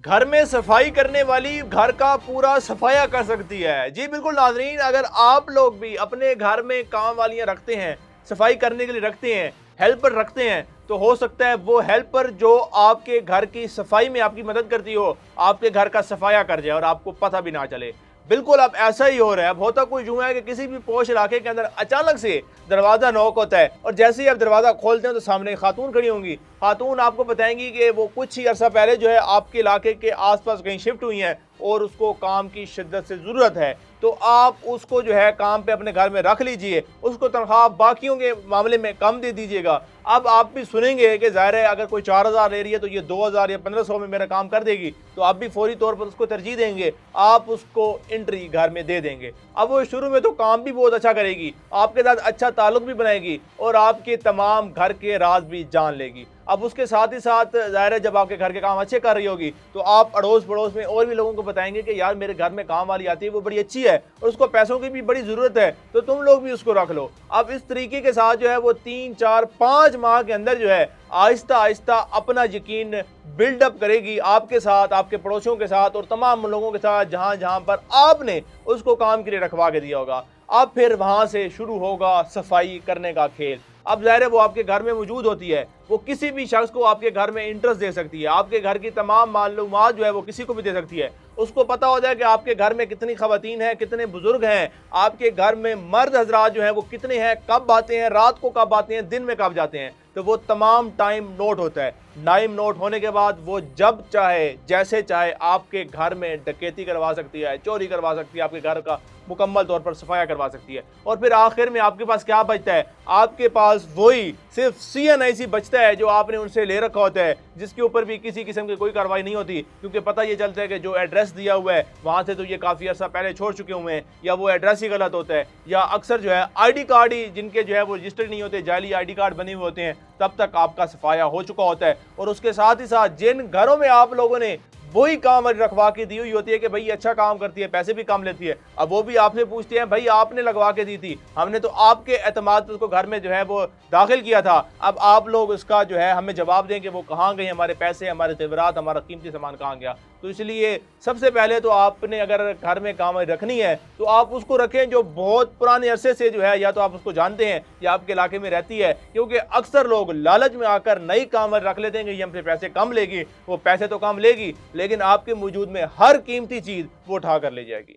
घर में सफाई करने वाली घर का पूरा सफाया कर सकती है। जी बिल्कुल नाज़रीन, अगर आप लोग भी अपने घर में काम वालियां रखते हैं, सफाई करने के लिए रखते हैं, हेल्पर रखते हैं, तो हो सकता है वो हेल्पर जो आपके घर की सफाई में आपकी मदद करती हो, आपके घर का सफाया कर जाए और आपको पता भी ना चले। बिल्कुल अब ऐसा ही हो रहा है। अब होता कुछ यूं है कि किसी भी पोश इलाके के अंदर अचानक से दरवाज़ा नॉक होता है और जैसे ही आप दरवाज़ा खोलते हैं तो सामने एक खातून खड़ी होंगी। खातून आपको बताएंगी कि वो कुछ ही अर्सा पहले जो है आपके इलाके के आसपास कहीं शिफ्ट हुई हैं और उसको काम की शिद्दत से ज़रूरत है, तो आप उसको जो है काम पे अपने घर में रख लीजिए, उसको तनख्वाह बाकियों के मामले में कम दे दीजिएगा। अब आप भी सुनेंगे कि ज़ाहिर है अगर कोई 4000 ले रही है तो ये 2000 या 1500 में मेरा काम कर देगी, तो आप भी फौरी तौर पर उसको तरजीह देंगे, आप उसको एंट्री घर में दे देंगे। अब वो शुरू में तो काम भी बहुत अच्छा करेगी, आपके साथ अच्छा ताल्लुक भी बनाएगी और आपके तमाम घर के राज भी जान लेगी। अब उसके साथ ही साथ ज़ाहिर है जब आपके घर के काम अच्छे कर रही होगी तो आप अड़ोस पड़ोस में और भी लोगों को बताएंगे कि यार मेरे घर में काम वाली आती है, वो बड़ी अच्छी है और उसको पैसों की भी बड़ी ज़रूरत है, तो तुम लोग भी उसको रख लो। अब इस तरीके के साथ जो है वो 3, 4, 5 माह के अंदर जो है आहिस्ता आहिस्ता अपना यकीन बिल्डअप करेगी आपके साथ, आपके पड़ोसियों के साथ और तमाम लोगों के साथ जहां जहां पर आपने उसको काम के लिए रखवा के दिया होगा। अब फिर वहां से शुरू होगा सफाई करने का खेल। अब ज़ाहिर है वो आपके घर में मौजूद होती है, वो किसी भी शख्स को आपके घर में इंटरेस्ट दे सकती है, आपके घर की तमाम मालूमात जो है वो किसी को भी दे सकती है। उसको पता हो जाए कि आपके घर में कितनी खवातीन हैं, कितने बुजुर्ग हैं, आपके घर में मर्द हजरात जो हैं वो कितने हैं, कब आते हैं, रात को कब आते हैं, दिन में कब जाते हैं, तो वो तमाम टाइम नोट होता है। टाइम नोट होने के बाद वो जब चाहे जैसे चाहे आपके घर में डकैती करवा सकती है, चोरी करवा सकती है, आपके घर का मुकम्मल तौर पर सफाया करवा सकती है। और फिर आखिर में आपके पास क्या बचता है? आपके पास वही सिर्फ CNIC बचता है जो आपने उनसे ले रखा होता है, जिसके ऊपर भी किसी किस्म की कोई कार्रवाई नहीं होती, क्योंकि पता ये चलता है कि जो एड्रेस दिया हुआ है वहां से तो ये काफ़ी अर्सा पहले छोड़ चुके हुए हैं, या वो एड्रेस ही गलत होता है, या अक्सर जो है ID कार्ड ही जिनके जो है वो रजिस्टर्ड नहीं होते, जाली ID कार्ड बने हुए होते हैं, तब तक आपका सफाया हो चुका होता है। और उसके साथ ही साथ जिन घरों में आप लोगों ने वही काम रखवा के दी हुई होती है कि भाई अच्छा काम करती है, पैसे भी कम लेती है, अब वो भी आपसे पूछते हैं भाई आपने लगवा के दी थी, हमने तो आपके एतमाद पर उसको घर में जो है वो दाखिल किया था, अब आप लोग उसका जो है हमें जवाब दें कि वो कहाँ गए, हमारे पैसे, हमारे जेवरात, हमारा कीमती सामान कहाँ गया। तो इसलिए सबसे पहले तो आपने अगर घर में काम रखनी है तो आप उसको रखें जो बहुत पुराने अरसे से जो है या तो आप उसको जानते हैं या आपके इलाके में रहती है, क्योंकि अक्सर लोग लालच में आकर नई काम रख लेते हैं कि ये हमसे पैसे कम लेगी, वो पैसे तो कम लेगी लेकिन आपके वजूद में हर कीमती चीज़ वो उठा कर ले जाएगी।